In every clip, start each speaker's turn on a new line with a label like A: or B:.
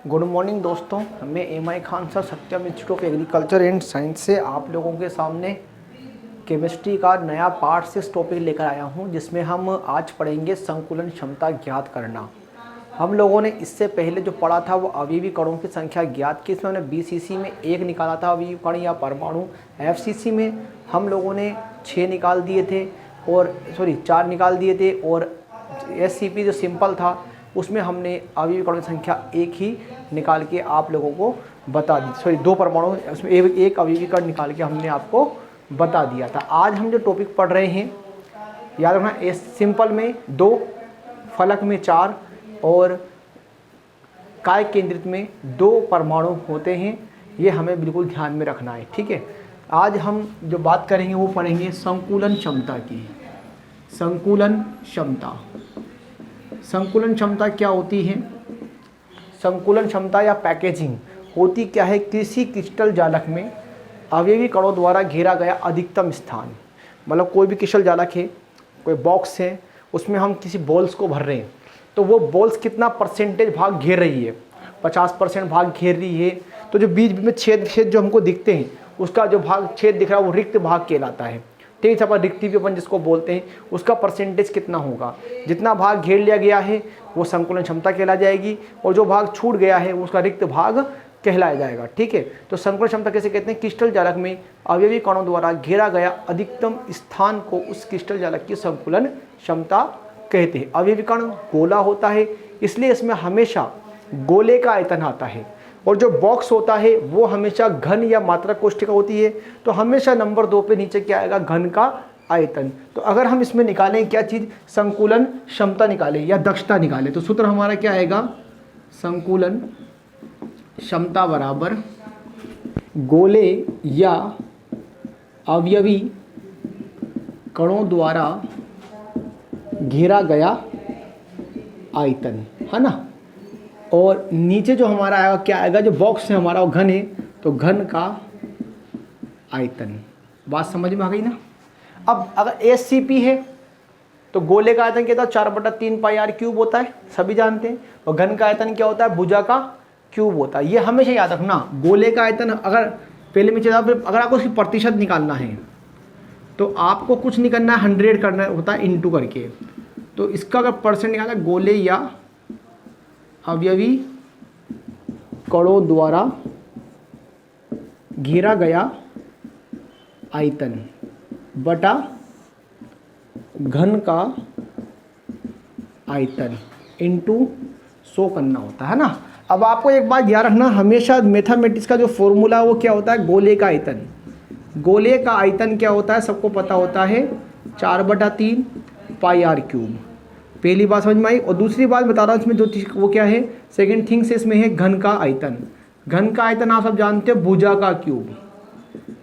A: Good morning दोस्तों, मैं MI. Khan sir Satyam institute of agriculture and science से आप लोगों के सामने केमिस्ट्री का नया पार्ट 6 टॉपिक लेकर आया हूं, जिसमें हम आज पढ़ेंगे संकुलन क्षमता ज्ञात करना। हम लोगों ने इससे पहले जो पढ़ा था वो अवयवी कणों की संख्या ज्ञात की। इसमें हमने बीसीसी में 1 निकाला था अवयवी कण या परमाणु। एफसीसी में हम लोगों ने 6 निकाल दिए थे और 4 निकाल दिए थे। और एससीपी जो सिंपल था उसमें हमने अवयवी कणों की संख्या 1 ही निकाल के आप लोगों को बता दी। 2 परमाणु, उसमें एक अवयवी कण निकाल के हमने आपको बता दिया था। आज हम जो टॉपिक पढ़ रहे हैं, याद रखना, सिंपल में 2, फलक में 4 और काय केंद्रित में 2 परमाणु होते हैं। ये हमें बिल्कुल ध्यान में रखना है, ठीक है। आज हम जो बात करेंगे वो पढ़ेंगे संकुलन क्षमता की। संकुलन क्षमता, संकुलन क्षमता क्या होती है? संकुलन क्षमता या पैकेजिंग होती क्या है? किसी क्रिस्टल जालक में अवयवी कणों द्वारा घेरा गया अधिकतम स्थान। मतलब कोई भी क्रिस्टल जालक है, कोई बॉक्स है, उसमें हम किसी बॉल्स को भर रहे हैं, तो वो बॉल्स कितना परसेंटेज भाग घेर रही है? 50% भाग घेर रही है। तो जो बीच में छेद जो हमको दिखते हैं, उसका जो भाग छेद दिख रहा है वो रिक्त भाग कहलाता है, ठीक है। रिक्ति भी अपन जिसको बोलते हैं, उसका परसेंटेज कितना होगा? जितना भाग घेर लिया गया है वो संकुलन क्षमता कहला जाएगी, और जो भाग छूट गया है उसका रिक्त भाग कहलाया जाएगा, ठीक है। तो संकुलन क्षमता कैसे कहते हैं? क्रिस्टल जालक में अवयवी कणों द्वारा घेरा गया अधिकतम स्थान को उस क्रिस्टल जालक की संकुलन क्षमता कहते हैं। अवयवी कण गोला होता है, इसलिए इसमें हमेशा गोले का आयतन आता है, और जो बॉक्स होता है वो हमेशा घन या मात्रक कोष्ठिका होती है। तो हमेशा नंबर 2 पे नीचे क्या आएगा? घन का आयतन। तो अगर हम इसमें निकालें क्या चीज़? संकुलन क्षमता निकालें या दक्षता निकालें, तो सूत्र हमारा क्या आएगा? संकुलन क्षमता बराबर गोले या अवयवी कणों द्वारा घेरा गया आयतन, है ना। और नीचे जो हमारा आएगा क्या आएगा? जो बॉक्स है हमारा वो घन है, तो घन का आयतन। बात समझ में आ गई ना। अब अगर एससीपी है तो गोले का आयतन क्या होता है? 4/3 पाई आर क्यूब होता है, सभी जानते हैं। और घन का आयतन क्या होता है? भुजा का क्यूब होता है। ये हमेशा याद रखना। गोले का आयतन अगर पहले में चला, अगर आपको उसकी प्रतिशत निकालना है तो आपको कुछ नहीं करना है, 100 करना होता है इंटू करके। तो इसका अगर परसेंट निकालना, गोले या अवयवी कणों द्वारा घेरा गया आयतन बटा घन का आयतन इंटू 100 करना होता है ना। अब आपको एक बात याद रखना, हमेशा मैथमेटिक्स का जो फॉर्मूला वो क्या होता है? गोले का आयतन। गोले का आयतन क्या होता है? सबको पता होता है, 4/3 पाई आर क्यूब। पहली बात समझ में आई। और दूसरी बात बता रहा हूँ इसमें, जो वो क्या है, सेकंड थिंग से इसमें है घन का आयतन। घन का आयतन आप सब जानते हो, भुजा का क्यूब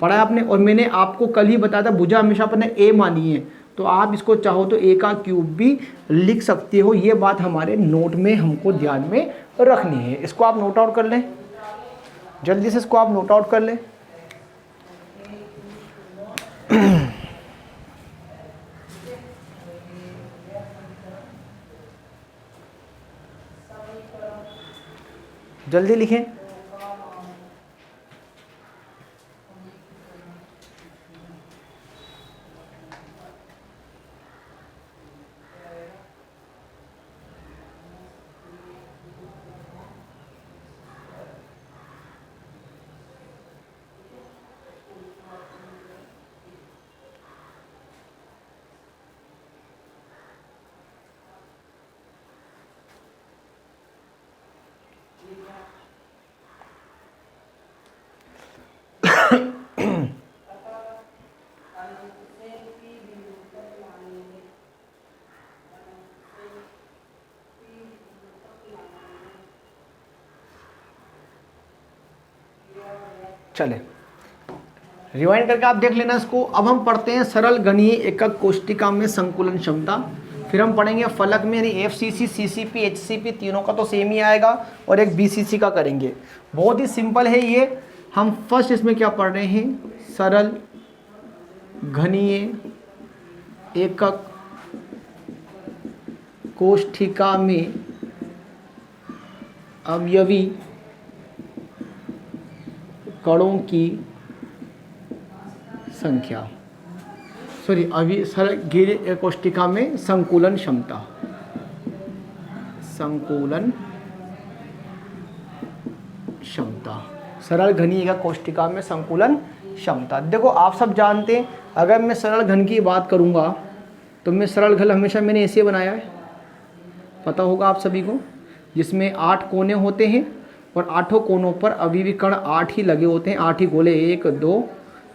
A: पढ़ा है आपने। और मैंने आपको कल ही बताया था, भुजा हमेशा अपने ए मानी है, तो आप इसको चाहो तो ए का क्यूब भी लिख सकते हो। ये बात हमारे नोट में हमको ध्यान में रखनी है। इसको आप नोट आउट कर लें, जल्दी से इसको आप नोट आउट कर लें। जल्दी लिखें। चले रिवाइंड करके आप देख लेना इसको। अब हम पढ़ते हैं सरल गणीय एकक कोष्टिका में संकुलन क्षमता। फिर हम पढ़ेंगे फलक में, यानी एफसीसी, सीसीपी, एचसीपी, तीनों का तो सेम ही आएगा, और एक बीसीसी का करेंगे। बहुत ही सिंपल है ये। हम फर्स्ट इसमें क्या पढ़ रहे हैं? सरल घनीय एकक कोष्ठिका में अवयवी कणों की संख्या, सॉरी अभी सर घेरे कोष्ठिका में संकुलन क्षमता, संकुलन क्षमता, सरल घनीय कोष्ठिका में संकुलन क्षमता। देखो आप सब जानते हैं, अगर मैं सरल घन की बात करूंगा तो मैं सरल घन हमेशा मैंने ऐसे बनाया है, पता होगा आप सभी को, जिसमें 8 कोने होते हैं और 8 कोनों पर अभी भी कण 8 ही लगे होते हैं, 8 ही गोले, 1 2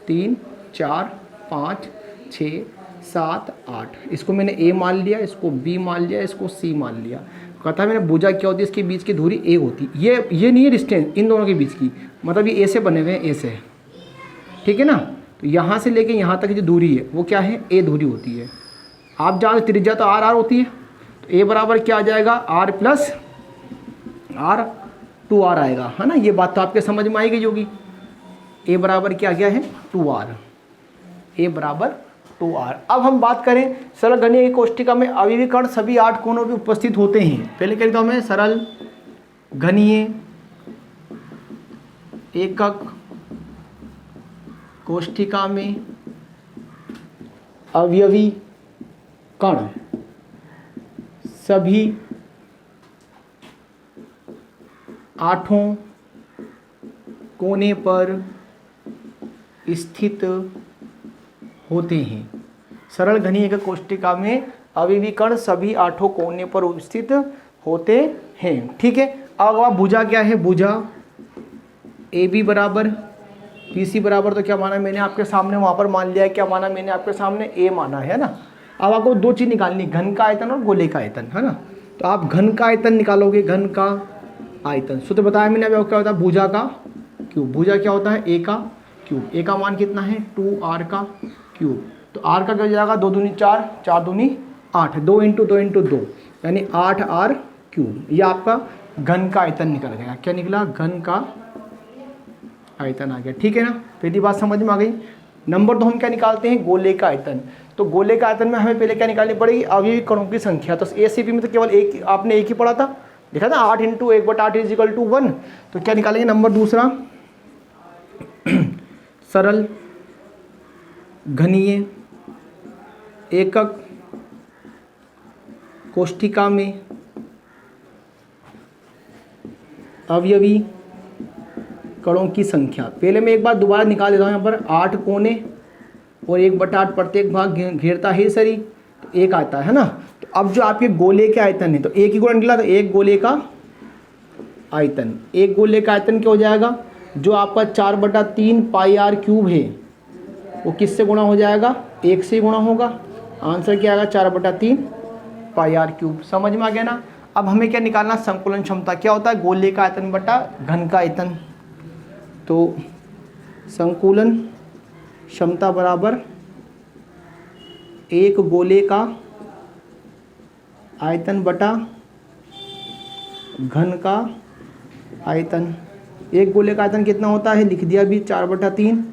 A: 3 4 5 6 7 8। इसको मैंने ए मान लिया, इसको बी मान लिया, इसको सी मान लिया। कहता है मैंने भुजा क्या होती है, इसके बीच की दूरी ए होती है। ये नहीं है डिस्टेंस इन दोनों के बीच की, मतलब ये ए से बने हुए हैं, ए से, ठीक है ना। तो यहाँ से लेके यहाँ तक जो दूरी है वो क्या है, ए दूरी होती है। आप जानते त्रिज्या तो आर होती है, तो ए बराबर क्या आ जाएगा, आर प्लस आर 2r आएगा, है ना। ये बात तो आपके समझ में आई गई होगी। ए बराबर क्या है 2r, ए बराबर 2r। अब हम बात करें सरल घनीय की कोष्ठिका में अवयवी कण सभी 8 कोनों पे उपस्थित होते हैं। पहले कह देता हूं मैं, सरल घनीय एकक कोष्ठिका में अवयवी कण सभी 8 कोने पर स्थित होते हैं। सरल घनीय एकक कोष्ठिका में अवयवी कण सभी 8 कोने पर स्थित होते हैं, ठीक है। अब भुजा क्या है, भुजा ए बी बराबर बी सी बराबर, तो क्या माना मैंने आपके सामने, वहाँ पर मान लिया है, क्या माना मैंने आपके सामने, ए माना है ना। अब आपको 2 चीज़ निकालनी, घन का आयतन और गोले का आयतन, है ना। तो आप घन का आयतन निकालोगे, घन का आयतन सूत्र बताया मैंने अभी, क्या होता है भुजा का क्यूब। भुजा क्या होता है, ए का क्यूब। ए का मान कितना है 2r का क्यूब, तो r का क्या हो जाएगा 2 दूनी 4, 4 दूनी 8, 2 × 2 × 2 यानी 8r क्यूब। ये आपका घन का आयतन निकल गया। क्या निकला, घन का आयतन आ गया, ठीक है ना। पहली बात समझ में आ गई। नंबर 2 हम क्या निकालते हैं, गोले का आयतन। तो गोले का आयतन में हमें पहले क्या निकालनी पड़ेगी, अवयवी कणों की संख्या। तो एसीपी में तो केवल एक, आपने एक ही पढ़ा था, देखा था 8 × 1/8 = 1। तो क्या निकालेंगे, नंबर दूसरा सरल घनीय एकक कोष्ठिका में अवयवी कणों की संख्या। पहले मैं एक बार दोबारा निकाल देता हूँ। यहाँ पर 8 कोने और 1/8 प्रत्येक भाग घेरता है सरी, तो 1 आता है ना। तो अब जो आपके गोले के आयतन है, तो एक ही गुणा निकला, तो एक गोले का आयतन, एक गोले का आयतन क्या हो जाएगा, जो आपका 4/3 πr³ है वो किससे गुणा हो जाएगा, 1 से गुणा होगा। आंसर क्या आएगा 4/3 πr³। समझ में आ गया ना। अब हमें क्या निकालना, संकुलन क्षमता। क्या होता है, गोले का आयतन बटा घन का आयतन। तो संकुलन क्षमता बराबर एक गोले का आयतन बटा घन का आयतन। एक गोले का आयतन कितना होता है, लिख दिया भी 4/3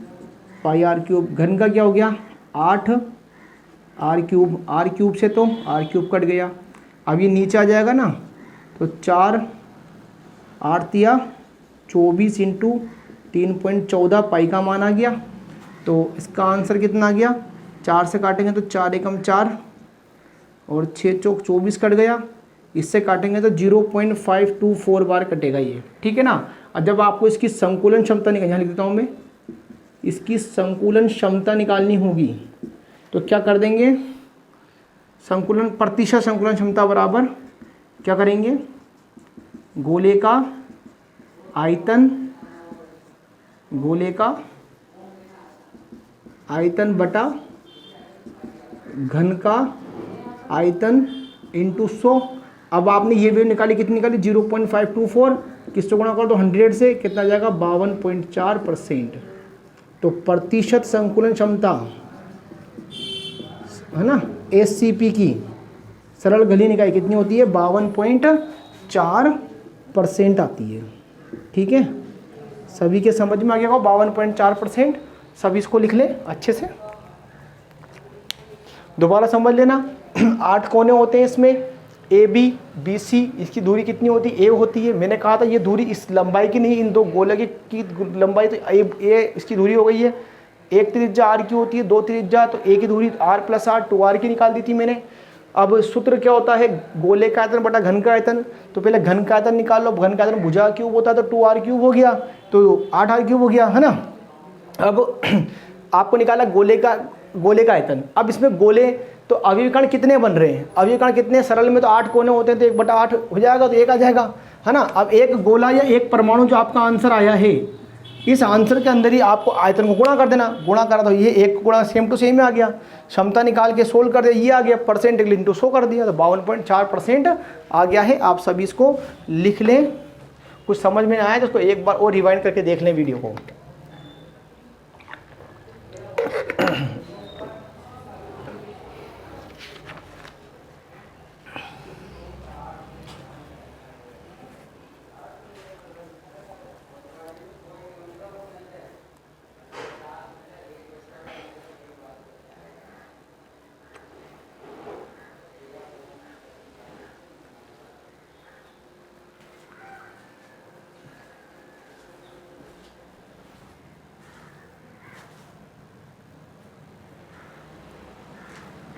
A: πr³। घन का क्या हो गया 8r³, r³ से तो r³ कट गया। अब ये नीचे आ जाएगा ना, तो 4 8 24 × 3.14 पाई का मान आ गया। तो इसका आंसर कितना आ गया, 4 से काटेंगे तो 4 × 4 और 6 चौक 24 कट गया। इससे काटेंगे तो 0.524 बार कटेगा ये, ठीक है ना। और जब आपको इसकी संकुलन क्षमता निकालनी, यहाँ लिख देता हूँ मैं, इसकी संकुलन क्षमता निकालनी होगी तो क्या कर देंगे, संकुलन प्रतिशत संकुलन क्षमता बराबर क्या करेंगे, गोले का आयतन, गोले का आयतन बटा घन का आयतन इंटू 100। अब आपने ये वैल्यू निकाली, कितनी निकाली 0.524, किससे गुणा कर दो 100 से, कितना जाएगा 52.4%। तो प्रतिशत संकुलन क्षमता है ना एससीपी की सरल घनीय इकाई कितनी होती है, 52.4% आती है, ठीक है। सभी के समझ में आ गया होगा 52.4%। सभी इसको लिख ले अच्छे से, दोबारा समझ लेना। 8 कोने होते हैं इसमें, ए बी बी सी, इसकी दूरी कितनी होती है, ए होती है। मैंने कहा था ये दूरी इस लंबाई की नहीं, इन दो गोले की लंबाई, तो ए इसकी दूरी हो गई है। एक त्रिज्या आर की होती है, दो त्रिज्या, तो ए की दूरी आर प्लस आर 2r की निकाल दी थी मैंने। अब सूत्र क्या होता है, गोले का आयतन बटा घन का आयतन। तो पहले घन का आयतन निकाल लो, घन का आयतन भुजा क्यूब होता है तो 2r³ हो गया, तो 8r³ हो गया, है ना। अब आपको निकाला गोले का आयतन। अब इसमें गोले तो अवयवी कण कितने बन रहे हैं, अवयवी कण कितने, सरल में तो 8 कोने होते हैं, तो 1/8 हो जाएगा, तो 1 आ जाएगा, है ना। अब एक गोला या एक परमाणु जो आपका आंसर आया है, इस आंसर के अंदर ही आपको आयतन को गुणा कर देना। गुणा करा तो ये 1 गुणा सेम टू सेम में आ गया। क्षमता निकाल के सोल्व कर दिया, ये आ गया, परसेंट इंटू 100 कर दिया, तो 52.4% आ गया है। आप सभी इसको लिख लें। कुछ समझ में आया तो उसको एक बार और रिवाइंड करके देख लें वीडियो को।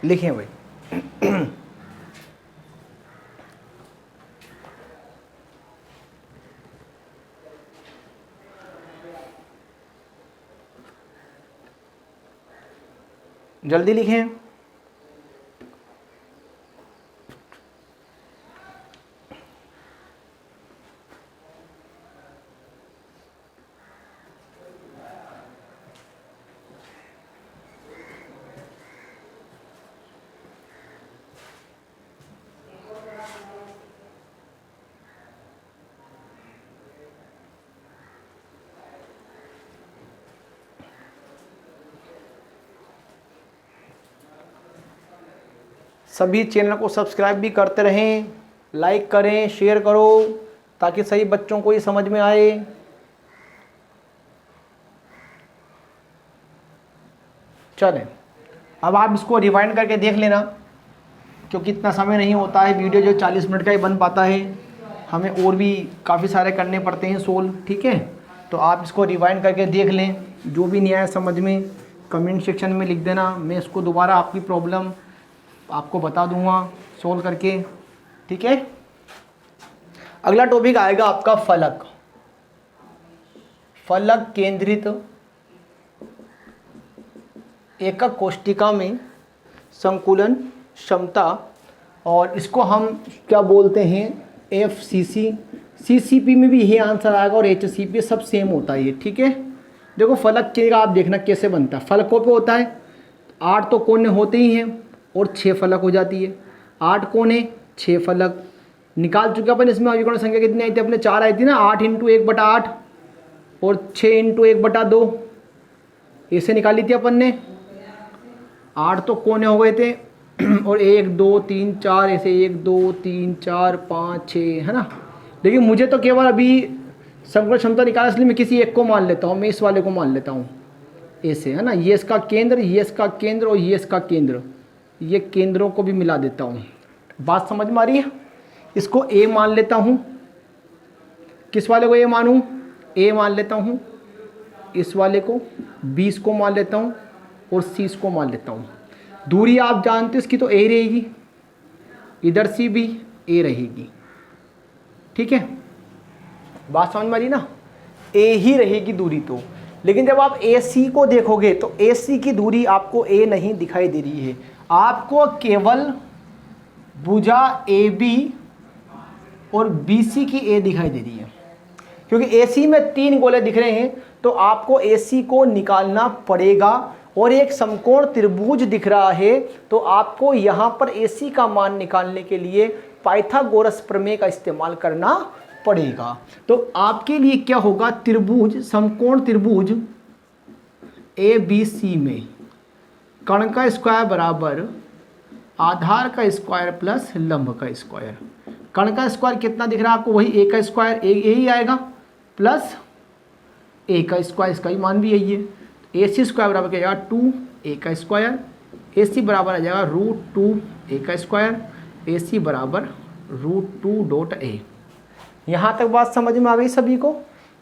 A: लिखें भाई। जल्दी लिखें। सभी चैनल को सब्सक्राइब भी करते रहें, लाइक करें, शेयर करो, ताकि सही बच्चों को ये समझ में आए। चलें, अब आप इसको रिवाइंड करके देख लेना, क्योंकि इतना समय नहीं होता है, वीडियो जो 40 मिनट का ही बन पाता है, हमें और भी काफ़ी सारे करने पड़ते हैं सोल्व, ठीक है। तो आप इसको रिवाइंड करके देख लें, जो भी नहीं आया समझ में कमेंट सेक्शन में लिख देना, मैं इसको दोबारा आपकी प्रॉब्लम आपको बता दूंगा सोल्व करके, ठीक है। अगला टॉपिक आएगा आपका फलक। फलक केंद्रित एकक कोष्टिका में संकुलन क्षमता, और इसको हम क्या बोलते हैं, FCC। CCP में भी यही आंसर आएगा, और HCP सब सेम होता है ये, ठीक है। देखो फलक के आप देखना कैसे बनता है। फलकों पे होता है 8 तो कोने होते ही हैं, और 6 फलक हो जाती है। 8 कोने 6 फलक निकाल चुके अपन। इसमें अविकर्ण संख्या कितनी आई थी अपने, 4 आई थी ना। 8 × 1/8 और 6 × 1/2 ऐसे निकाली थी अपन ने। 8 तो कोने हो गए थे, और 1 2 3 4 ऐसे 1 2 3 4 5 6, है ना। लेकिन मुझे तो केवल अभी संकुलन क्षमता निकालने, इसलिए मैं किसी एक को मान लेता हूँ, मैं इस वाले को मान लेता हूँ ऐसे, है ना। ये इसका केंद्र, ये इसका केंद्र, और ये इसका केंद्र, ये केंद्रों को भी मिला देता हूँ। बात समझ में आ रही है। इसको A मान लेता हूँ, किस वाले को A मानूँ, A मान लेता हूँ, इस वाले को B इसको मान लेता हूँ, और C इसको मान लेता हूँ। दूरी आप जानते हो इसकी, तो A रहेगी, इधर से भी A रहेगी, ठीक है। बात समझ में आ रही ना, A ही रहेगी दूरी तो। लेकिन जब आप AC को देखोगे तो AC की दूरी आपको A नहीं दिखाई दे रही है, आपको केवल भुजा AB और BC की A दिखाई दे रही है। क्योंकि AC में 3 गोले दिख रहे हैं, तो आपको AC को निकालना पड़ेगा। और एक समकोण त्रिभुज दिख रहा है, तो आपको यहाँ पर AC का मान निकालने के लिए पाइथागोरस प्रमेय का इस्तेमाल करना पड़ेगा। तो आपके लिए क्या होगा, त्रिभुज, समकोण त्रिभुज ABC में कर्ण का स्क्वायर बराबर आधार का स्क्वायर प्लस लंब का स्क्वायर। कर्ण का स्क्वायर कितना दिख रहा है आपको, वही A का स्क्वायर, A ही आएगा, प्लस A का स्क्वायर, इसका ही मान भी यही है। AC स्क्वायर बराबर क्या आएगा, 2A का स्क्वायर। AC बराबर आ जाएगा √2A का स्क्वायर। ए सी बराबर √2.a। यहाँ तक बात समझ में आ गई सभी को।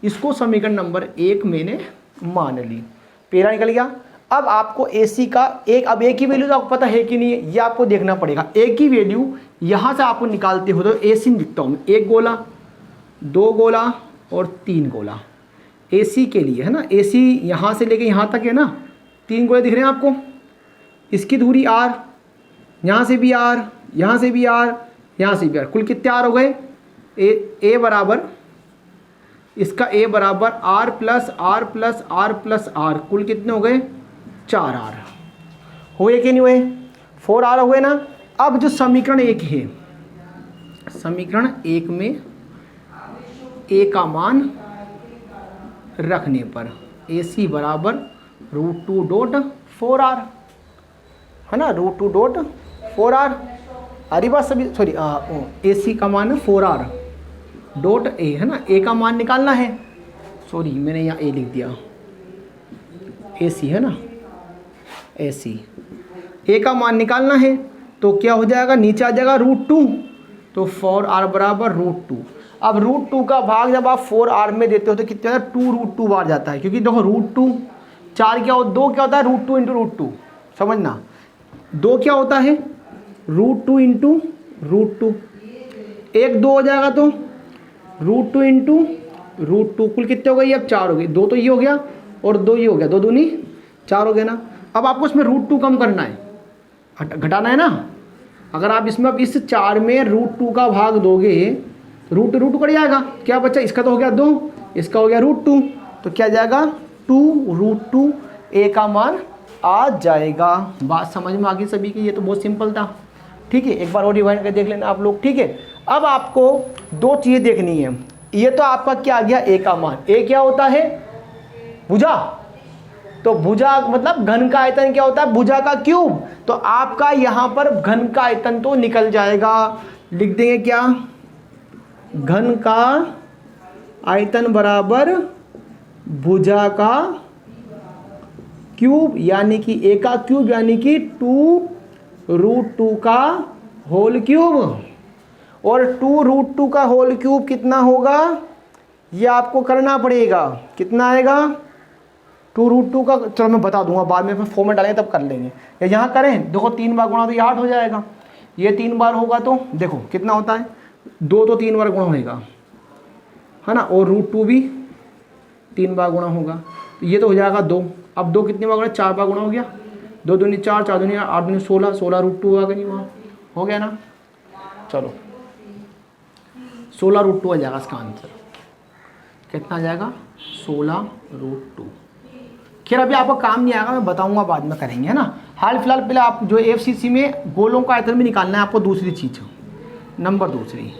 A: इसको समीकरण नंबर 1 मैंने मान ली, पहला निकल गया। अब आपको ए सी का अब एक ही वैल्यू तो आपको पता है कि नहीं है, ये आपको देखना पड़ेगा। एक ही वैल्यू यहाँ से आपको निकालते हो तो ए सी लिखता हूँ, 1 गोला, 2 गोला और 3 गोला ए सी के लिए, है ना। ए सी यहाँ से लेके यहाँ तक है ना, 3 गोले दिख रहे हैं आपको। इसकी दूरी r, यहाँ से भी r, यहाँ से भी r, यहाँ से भी r, कुल कितने r हो गए? ए बराबर, इसका a बराबर r plus R plus R plus R, कुल कितने हो गए? 4r हुए कि नहीं हुए? 4r हुए ना। अब जो समीकरण 1 है, समीकरण 1 में a का मान रखने पर ए सी बराबर √2.4r, है ना, √2.4r। अरे बात सभी, सॉरी, ए सी का मान है 4r.a, है ना। ए का मान निकालना है, सॉरी मैंने यहाँ ए लिख दिया, ए सी है ना, ए सी। ए का मान निकालना है तो क्या हो जाएगा? नीचे आ जाएगा √2, तो 4r बराबर √2। अब √2 का भाग जब आप 4r में देते हो तो कितना है? 2√2 बार जाता है, क्योंकि देखो √2 4 क्या होता, 2 क्या होता है? √2 इंटू √2, समझना। 2 क्या होता है? √2 इंटू √2, 1 2 हो जाएगा तो √2 इंटू √2, कुल कितने हो गए? अब 4 हो गए। 2 तो ये हो गया और 2 ये हो गया, 2 दूनी 4 हो गया ना। अब आपको इसमें √2 कम करना है, घटाना है ना। अगर आप इसमें अब इस 4 में √2 का भाग दोगे, √2 कट जाएगा, क्या बच्चा? इसका तो हो गया 2, इसका हो गया √2, तो क्या जाएगा? 2√2 ए का मान आ जाएगा। बात समझ में आ गई सभी की? ये तो बहुत सिंपल था, ठीक है। एक बार और रिवाइंड कर देख लेना आप लोग, ठीक है। अब आपको 2 चीज़ें देखनी है। ये तो आपका क्या आ गया? ए का मान। ए क्या होता है? भुजा। तो भुजा मतलब घन का आयतन क्या होता है? भुजा का क्यूब। तो आपका यहाँ पर घन का आयतन तो निकल जाएगा, लिख देंगे क्या? घन का आयतन बराबर भुजा का क्यूब, यानी कि ए का क्यूब, यानी कि 2√2 का होल क्यूब। और 2√2 का होल क्यूब कितना होगा? ये आपको करना पड़ेगा। कितना आएगा? 2√2 का, चलो मैं बता दूंगा बाद में, फॉर्मेट डालेंगे तब कर लेंगे। या यहाँ करें, देखो 3 बार गुणा तो ये 8 हो जाएगा। ये 3 बार होगा तो देखो कितना होता है? 2 तो 3 बार गुणा होगा, है ना, और √2 भी 3 बार गुणा होगा, तो ये तो हो जाएगा 2। अब 2 कितनी बार गुणा? 4 बार गुणा हो गया। 2 दूनी 4, 4 दूनी 8, 8 दूनी 16, 16 √2 आ गई वहाँ, हो गया ना। चलो 16 √2 आ जाएगा इसका आंसर। कितना आ जाएगा? 16 √2। खैर अभी आपको काम नहीं आएगा, मैं बताऊंगा बाद में करेंगे, है ना। हाल फिलहाल पहले आप जो एफसीसी में गोलों का आयतन भी निकालना है आपको। दूसरी चीज़, नंबर दूसरी,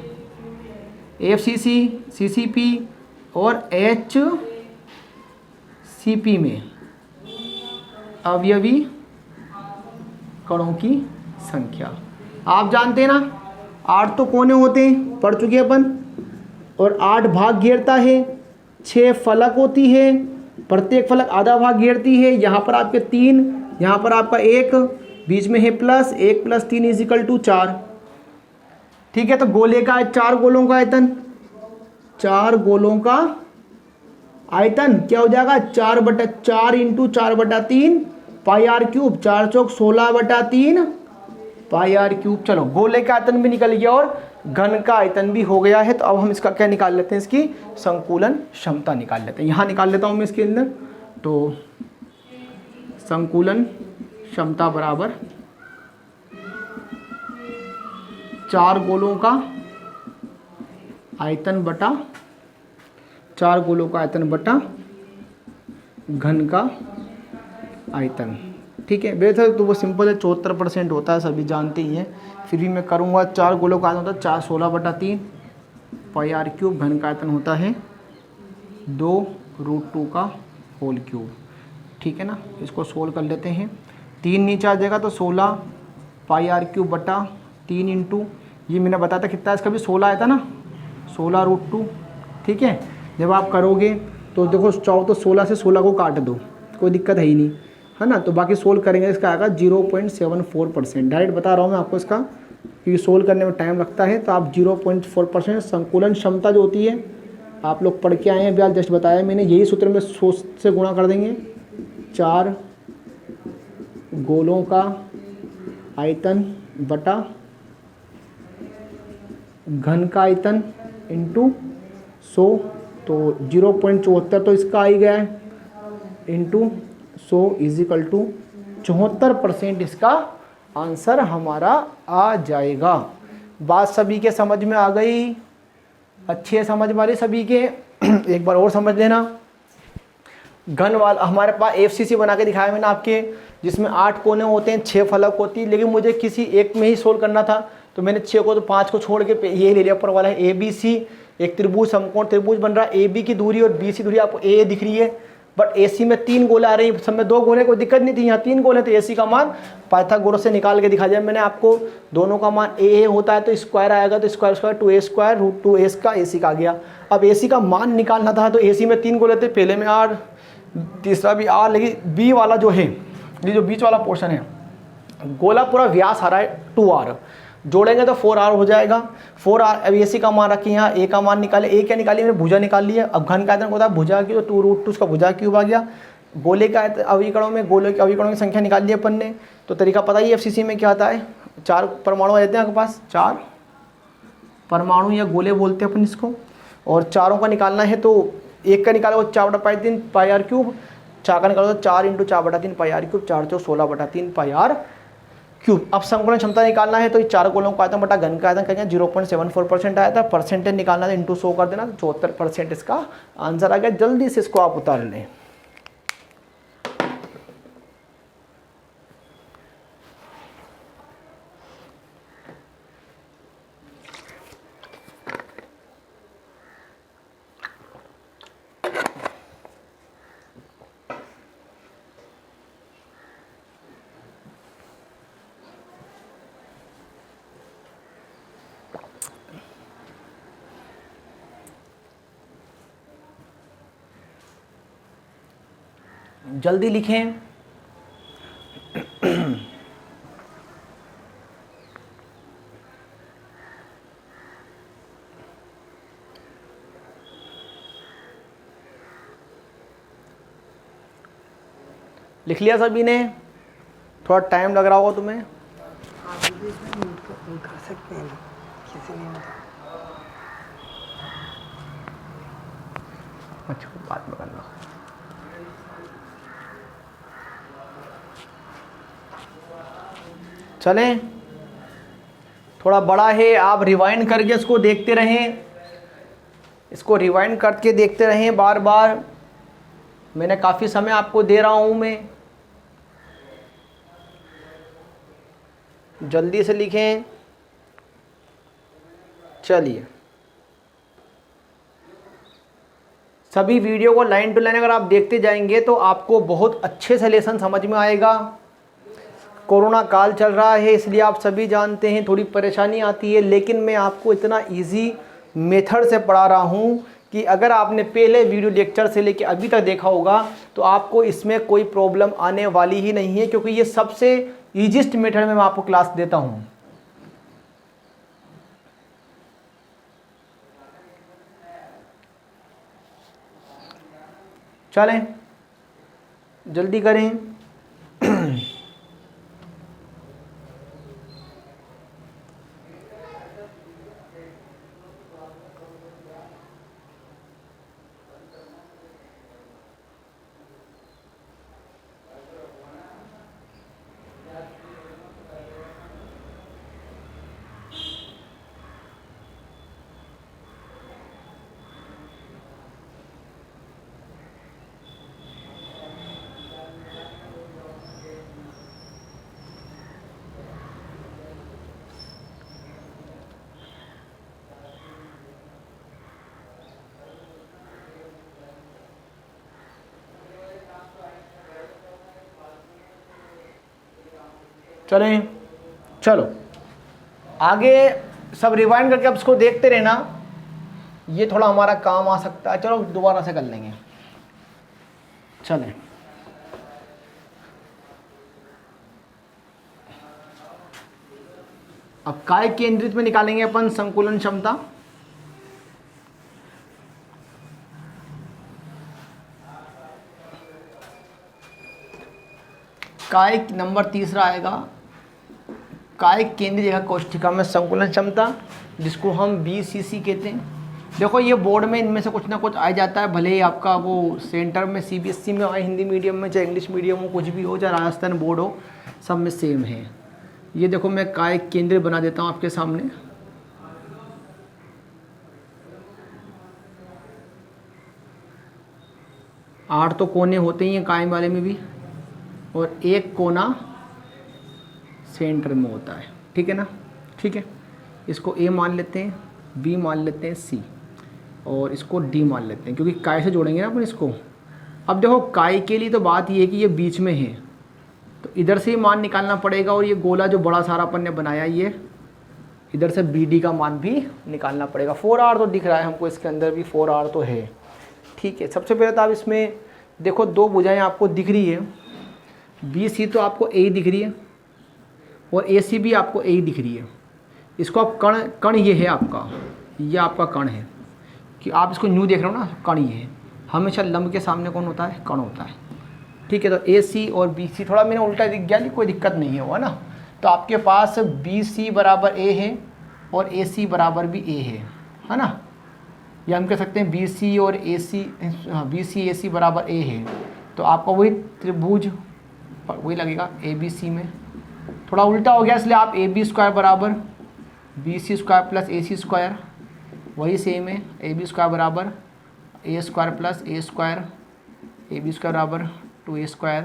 A: एफसीसी, सीसीपी और एचसीपी में अवयवी कणों की संख्या आप जानते हैं ना। 8 तो कोने होते हैं, पढ़ चुके अपन, और 8 भाग घेरता है, 6 फलक होती है, प्रत्येक फलक आधा भाग घेरती है। यहाँ पर आपके 3, यहाँ पर आपका 1, बीच में है प्लस 1 + 3 = 4, ठीक है। तो गोले का 4 गोलों का आयतन, 4 गोलों का आयतन क्या हो जाएगा? 4/4 × 4/3 πr³, 4 चौक 16/3 πr³। चलो गोले का आयतन भी निकल गया और घन का आयतन भी हो गया है। तो अब हम इसका क्या निकाल लेते हैं? इसकी संकुलन क्षमता निकाल लेते हैं। यहाँ निकाल लेता हूँ मैं इसके अंदर। तो संकुलन क्षमता बराबर 4 गोलों का आयतन बटा 4 गोलों का आयतन बटा घन का आयतन, ठीक है। वैसे तो वो सिंपल है, 74% होता है, सभी जानते ही हैं, फिर भी मैं करूँगा। 4 गोलों का आयतन होता है 4 16/3 πr³, घन का आयतन होता है 2√2 का होल क्यूब, ठीक है ना। इसको सोल्व कर लेते हैं। 3 नीचे आ जाएगा तो 16 πr³/3 इंटू, ये मैंने बताया था कितना, इसका भी 16 आया था ना, 16√2, ठीक है। जब आप करोगे तो देखो चाहो तो 16 से 16 को काट दो, कोई दिक्कत है ही नहीं, है ना। तो बाकी सोल्व करेंगे, इसका आएगा 0.74%। डायरेक्ट बता रहा हूँ मैं आपको इसका क्योंकि सोल्व करने में टाइम लगता है। तो आप 0.4% संकुलन क्षमता जो होती है, आप लोग पढ़ के आए हैं, अभी जस्ट बताया मैंने, यही सूत्र में 100 से गुणा कर देंगे। 4 गोलों का आयतन बटा घन का आयतन इंटू 100, तो 0.74 तो इसका आ ही गया है, इंटू 100 इजिकल टू 74% इसका आंसर हमारा आ जाएगा। बात सभी के समझ में आ गई? अच्छी है समझ वाले सभी के? एक बार और समझ लेना। घन वाला हमारे पास एफसीसी बना के दिखाया मैंने आपके, जिसमें 8 कोने होते हैं, 6 फलक होती है, लेकिन मुझे किसी एक में ही सोल्व करना था, तो मैंने 6 को तो 5 को छोड़ के ये ले लिया। ऊपर वाला है ABC, एक त्रिभुज समकोण त्रिभुज बन रहा है, AB की दूरी और BC दूरी आपको A दिख रही है, बट AC में 3 गोले आ रही है, सब में 2 गोले, कोई दिक्कत नहीं थी, यहाँ 3 गोले, तो AC का मान पाइथागोरस से निकाल के दिखा दिया मैंने आपको। दोनों का मान A होता है तो स्क्वायर आएगा, तो square square 2A square root 2A का AC का आ गया। अब AC का मान निकालना था, तो AC में 3 गोले थे, पहले में R, तीसरा भी R, लेकिन B वाला जो है, ये जो बीच वाला पोर्शन है, गोला पूरा व्यास आ रहा है 2R, जोड़ेंगे तो 4R हो जाएगा। 4R, अब AC का मान रखिए यहाँ, A का मान निकाले, A क्या निकाली मैंने, भुजा निकाल लिया। अब घन का आयतन होता है भुजा की, तो 2√2 उसका भुजा क्यूब आ गया। गोले का अविकरणों में गोले के अविकरणों की संख्या निकाल ली अपन ने, तो तरीका पता ही FCC में क्या आता है, 4 परमाणु आ जाते हैं आपके पास, 4 परमाणु या गोले बोलते हैं अपन इसको, और चारों का निकालना है, तो एक का निकालो 4/3 पाई आर क्यूब, 4 का निकालो तो 4 × 4/3 pi R cube, 4 × 16/3 pi R cube. अब संकुलन क्षमता निकालना है, तो ये 4 गोलों का आयतन बटा घन का आयतन करेंगे, 0.74% आया था, परसेंटेज निकालना है, इंटू 100 कर देना, तो 74% इसका आंसर आ गया। जल्दी से इसको आप उतार लें। जल्दी लिखें। लिख लिया सभी ने? थोड़ा टाइम लग रहा होगा तुम्हें।
B: आप भी इसमें म्यूट कर सकते हैं, किसी ने
A: अच्छा, बात में करना। चलें, थोड़ा बड़ा है, आप रिवाइंड करके इसको देखते रहें, इसको रिवाइंड करके देखते रहें बार बार। मैंने काफ़ी समय आपको दे रहा हूं मैं, जल्दी से लिखें। चलिए, सभी वीडियो को लाइन टू लाइन अगर आप देखते जाएंगे तो आपको बहुत अच्छे से लेसन समझ में आएगा। कोरोना काल चल रहा है, इसलिए आप सभी जानते हैं थोड़ी परेशानी आती है, लेकिन मैं आपको इतना इजी मेथड से पढ़ा रहा हूं कि अगर आपने पहले वीडियो लेक्चर से लेकर अभी तक देखा होगा तो आपको इसमें कोई प्रॉब्लम आने वाली ही नहीं है, क्योंकि ये सबसे ईजीएस्ट मेथड में मैं आपको क्लास देता हूं। चलें, जल्दी करें। चलें, चलो आगे सब रिवाइंड करके अब इसको देखते रहना, ये थोड़ा हमारा काम आ सकता है। चलो दोबारा से कर लेंगे। चलें, अब काय केंद्रित में निकालेंगे अपन संकुलन क्षमता। काय नंबर तीसरा आएगा, काय केंद्रीय रेखा कोष्ठिका में संकुलन क्षमता, जिसको हम BCC कहते हैं। देखो ये बोर्ड में इनमें से कुछ ना कुछ आ जाता है, भले ही आपका वो सेंटर में CBSE में आए, हिंदी मीडियम में, चाहे इंग्लिश मीडियम हो, कुछ भी हो, चाहे राजस्थान बोर्ड हो, सब में सेम है। ये देखो मैं काय केंद्र बना देता हूँ आपके सामने। आठ तो कोने होते ही हैं काय वाले में भी, और एक कोना सेंटर में होता है, ठीक है ना। ठीक है, इसको A मान लेते हैं, B मान लेते हैं, C, और इसको D मान लेते हैं, क्योंकि काय से जोड़ेंगे ना अपन इसको। अब देखो काय के लिए तो बात ये है कि ये बीच में है, तो इधर से ही मान निकालना पड़ेगा, और ये गोला जो बड़ा सारा अपन ने बनाया, ये इधर से BD का मान भी निकालना पड़ेगा। 4R तो दिख रहा है हमको, इसके अंदर भी 4R तो है। ठीक है, सबसे पहले तो आप इसमें देखो दो भुजाएं आपको दिख रही है, BC तो आपको A दिख रही है, और AC भी आपको A दिख रही है। इसको आप कण ये है आपका, ये आपका कण है, कि आप इसको न्यू देख रहे हो ना, कण ये है। हमेशा लंब के सामने कौन होता है? कण होता है। ठीक है, तो AC और BC थोड़ा मैंने उल्टा दिख गया, कोई दिक्कत नहीं है, ना। तो आपके पास BC बराबर A है और AC बराबर भी A है ना। या हम कह सकते हैं BC और AC, BC AC बराबर A है, तो आपका वही त्रिभुज वही लगेगा ABC में। थोड़ा उल्टा हो गया, इसलिए आप AB स्क्वायर बराबर BC square plus AC square, वही सेम है। AB स्क्वायर बराबर A square plus A square, AB square बराबर 2A स्क्वायर,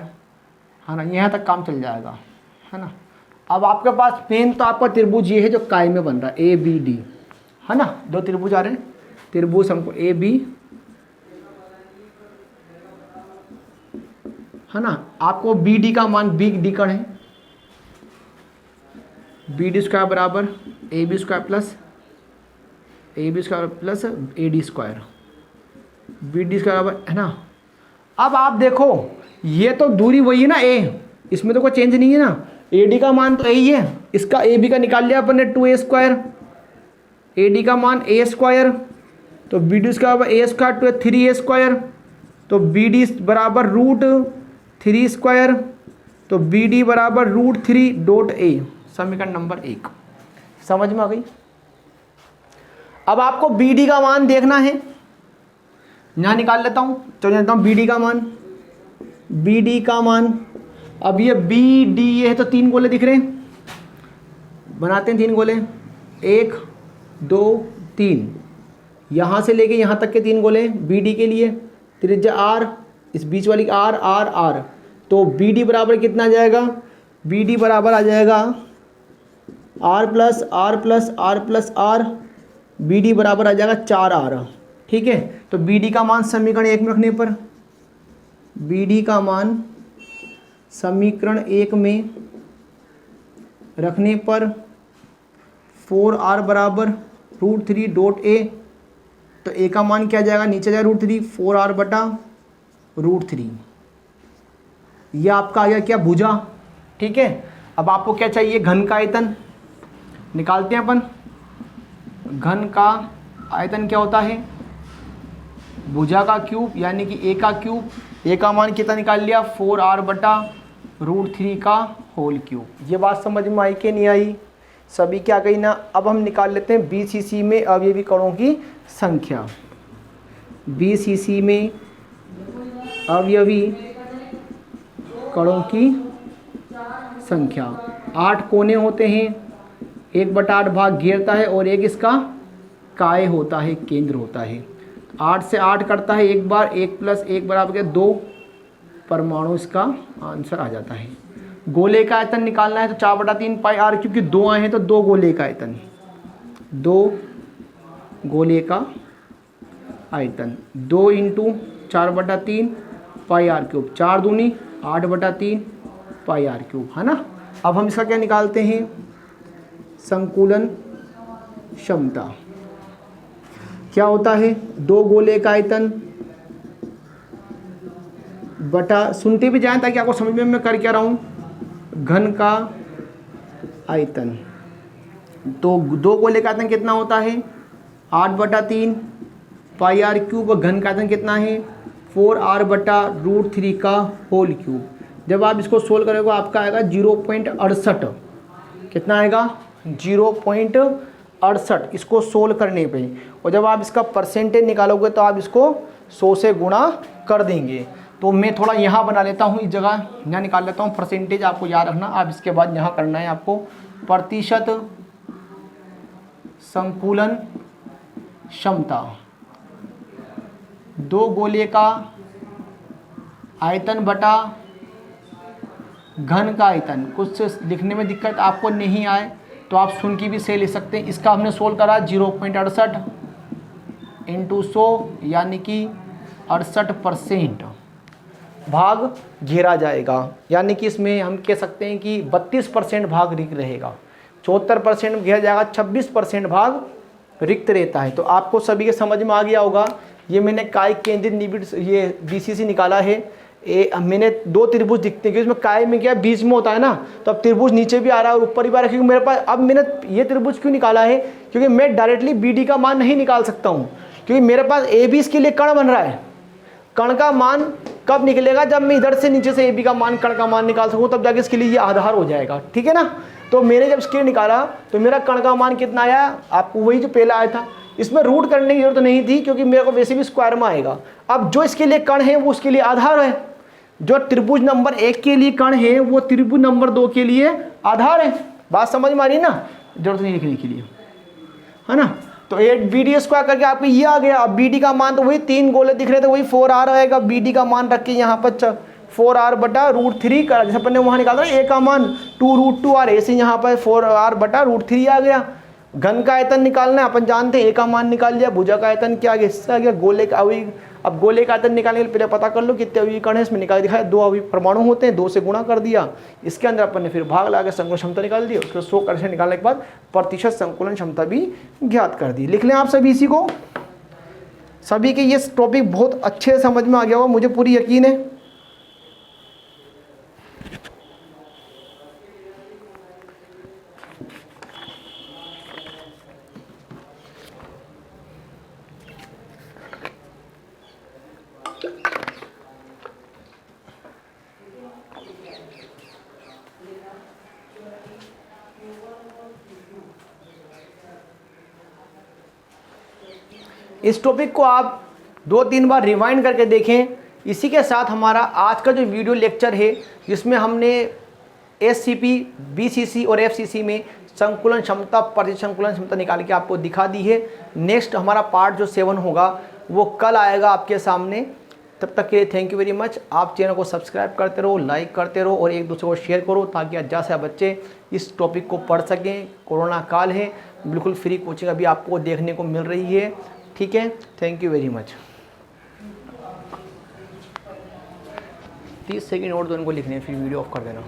A: है ना। यहाँ तक काम चल जाएगा, है ना। अब आपके पास मेन तो आपका त्रिभुज ये है जो काय में बन रहा है, ABD, है ना। दो त्रिभुज आ रहे हैं, त्रिभुज हमको AB, है ना। आपको BD का मान, BD कण है, BD स्क्वायर बराबर AB square plus AB square plus AD square, BD square बराबर, है ना। अब आप देखो ये तो दूरी वही है ना A, इसमें तो कोई चेंज नहीं है ना। AD का मान तो यही है, इसका AB का निकाल लिया अपन ने 2A स्क्वायर, AD का मान A स्क्वायर, तो BD स्क्वायर बराबर A square to 3A square, तो BD बराबर √3 स्क्वायर, तो BD बराबर √3.A, समीकरण नंबर 1 समझ में आ गई। अब आपको BD का मान देखना है, यहाँ निकाल लेता हूँ, चलो जानता हूँ BD का मान। BD का मान, अब ये BD ये है, तो 3 गोले दिख रहे हैं, बनाते हैं 3 गोले, 1 2 3, यहाँ से लेके यहाँ तक के 3 गोले BD के लिए, त्रिज्या R, इस बीच वाली R R R, तो BD बराबर कितना आ जाएगा? BD बराबर आ जाएगा R plus R plus R plus R, BD बराबर आ जाएगा 4R। ठीक है, तो BD का मान समीकरण 1 में रखने पर, BD का मान समीकरण 1 में रखने पर 4R बराबर √3.A, तो A का मान क्या आ जाएगा? नीचे जाएगा √3, 4R बटा √3, यह आपका आ गया क्या? भुजा। ठीक है, अब आपको क्या चाहिए? घन का आयतन निकालते हैं अपन। घन का आयतन क्या होता है? भुजा का क्यूब, यानी कि A का क्यूब। A का मान कितना निकाल लिया? 4R बटा √3 का होल क्यूब। ये बात समझ में आई कि नहीं आई? सभी क्या गई ना। अब हम निकाल लेते हैं BCC में अवयवी कणों की संख्या। BCC में अवयवी कणों की संख्या, 8 कोने होते हैं, 1/8 भाग घेरता है, और एक इसका काय होता है, केंद्र होता है। 8 से 8 कटता है एक बार, 1 + 1 बराबर के 2 परमाणु, इसका आंसर आ जाता है। गोले का आयतन निकालना है तो 4/3 πr, क्योंकि 2 आए हैं तो 2 गोले का आयतन, 2 गोले का आयतन, 2 × 4/3 πr³, 4 दूनी 8/3 πr³, है ना। अब हम इसका क्या निकालते हैं? संकुलन क्षमता क्या होता है? 2 गोले का आयतन बटा, सुनते भी जाएं ताकि आपको समझ में मैं कर क्या रहा हूँ, घन का आयतन तो 2 गोले का आयतन कितना होता है 8/3 पाई आर क्यूब, घन का आयतन कितना है 4r/√3 का होल क्यूब। जब आप इसको सोल्व करोगे आपका आएगा 0.68, कितना आएगा 0.68 इसको सोल्व करने पे। और जब आप इसका परसेंटेज निकालोगे तो आप इसको 100 से गुणा कर देंगे। तो मैं थोड़ा यहाँ बना लेता हूँ, इस जगह यहाँ निकाल लेता हूँ परसेंटेज, आपको याद रखना। आप इसके बाद यहाँ करना है आपको प्रतिशत संकुलन क्षमता, 2 गोले का आयतन बटा घन का आयतन। कुछ लिखने में दिक्कत आपको नहीं आए तो आप सुन के भी सही लिख सकते हैं। इसका हमने सोल्व करा 0.68 × 100 यानी कि 68% भाग घेरा जाएगा, यानी कि इसमें हम कह सकते हैं कि 32% भाग रिक्त रहेगा, 74% घेरा जाएगा, 26% भाग रिक्त रहता है। तो आपको सभी के समझ में आ गया होगा। ये मैंने काय केंद्रित निबिड़ ये BCC निकाला है। मैंने 2 त्रिभुज दिखते हैं, क्योंकि इसमें काय में क्या बीच में होता है ना, तो अब त्रिभुज नीचे भी आ रहा है और ऊपर भी आ रहा है। क्योंकि मेरे पास अब मैंने ये त्रिभुज क्यों निकाला है, क्योंकि मैं डायरेक्टली BD का मान नहीं निकाल सकता हूँ, क्योंकि मेरे पास AB इसके लिए कण बन रहा है। कण का मान कब निकलेगा, जब मैं इधर से नीचे से AB का मान कण का मान निकाल सकूँ, तब जाके इसके लिए ये आधार हो जाएगा, ठीक है ना। तो मैंने जब इसके लिए निकाला तो मेरा कण का मान कितना आया, आपको वही जो पहला आया था। इसमें रूट करने की जरूरत नहीं थी, क्योंकि मेरे को वैसे भी स्क्वायर में आएगा। अब जो इसके लिए कण है वो उसके लिए आधार है, जो त्रिभुज नंबर 1 के लिए कण है वो त्रिभुज नंबर 2 के लिए आधार है। बात समझ में आ रही है ना, जरूरत नहीं लिखने के लिए, है ना। तो 8BD स्क्वायर करके आपको ये आ गया। अब BD का मान तो वही 3 गोले दिख रहे थे, वही 4r आएगा। BD का मान रख के यहाँ पर 4r/√3 का, जैसे अपन ने वहाँ निकाला A का मान 2√2r, ऐसे यहाँ पर 4r/√3 आ गया। घन का आयतन निकालना है, अपन जानते हैं A का मान निकाल लिया। भुजा का आयतन क्या आ गया, इससे आ गया। गोले का अवयव, अब गोले का आयतन निकालने के लिए पहले पता कर लो कितने अवयवी कण है। इसमें निकाल दिखाया 2 अवयवी परमाणु होते हैं, 2 से गुणा कर दिया। इसके अंदर अपन ने फिर भाग लगा के संकुलन क्षमता निकाल दी। उसको 100% निकालने के बाद प्रतिशत संकुलन क्षमता भी ज्ञात कर दी। लिख लें आप सभी इसी को। सभी के ये टॉपिक बहुत अच्छे से समझ में आ गया होगा, मुझे पूरी यकीन है। इस टॉपिक को आप 2-3 बार रिवाइंड करके देखें। इसी के साथ हमारा आज का जो वीडियो लेक्चर है, जिसमें हमने SCP, BCC और FCC में संकुलन क्षमता, प्रतिशत संकुलन क्षमता निकाल के आपको दिखा दी है। नेक्स्ट हमारा पार्ट जो 7 होगा वो कल आएगा आपके सामने। तब तक के लिए थैंक यू वेरी मच। आप चैनल को सब्सक्राइब करते रहो, लाइक करते रहो और एक दूसरे को शेयर करो, ताकि ज़्यादा से बच्चे इस टॉपिक को पढ़ सकें। कोरोना काल है, बिल्कुल फ्री कोचिंग अभी आपको देखने को मिल रही है, ठीक है। Thank you very much. 30 second और तो उनको लिखने हैं, फिर वीडियो ऑफ कर देना।